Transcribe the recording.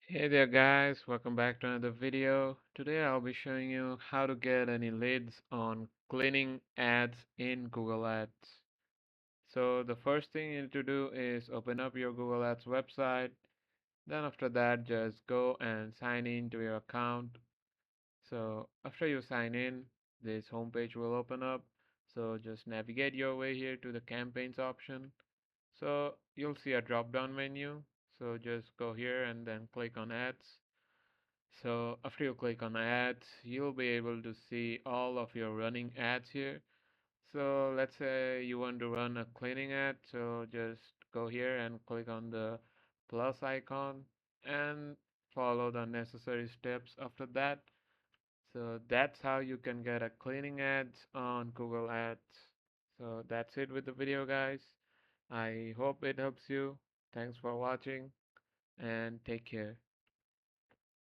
Hey there guys, welcome back to another video. Today I'll be showing you how to get any leads on cleaning ads in Google Ads. So the first thing you need to do is open up your Google Ads website. Then after that just go and sign in to your account. So after you sign in, this homepage will open up. So just navigate your way here to the campaigns option. So you'll see a drop down menu. So just go here and then click on ads. So after you click on ads, you'll be able to see all of your running ads here. So let's say you want to run a cleaning ad, so just go here and click on the plus icon and follow the necessary steps after that. So that's how you can get a cleaning ads on Google Ads. So that's it with the video, guys. I hope it helps you. Thanks for watching and take care.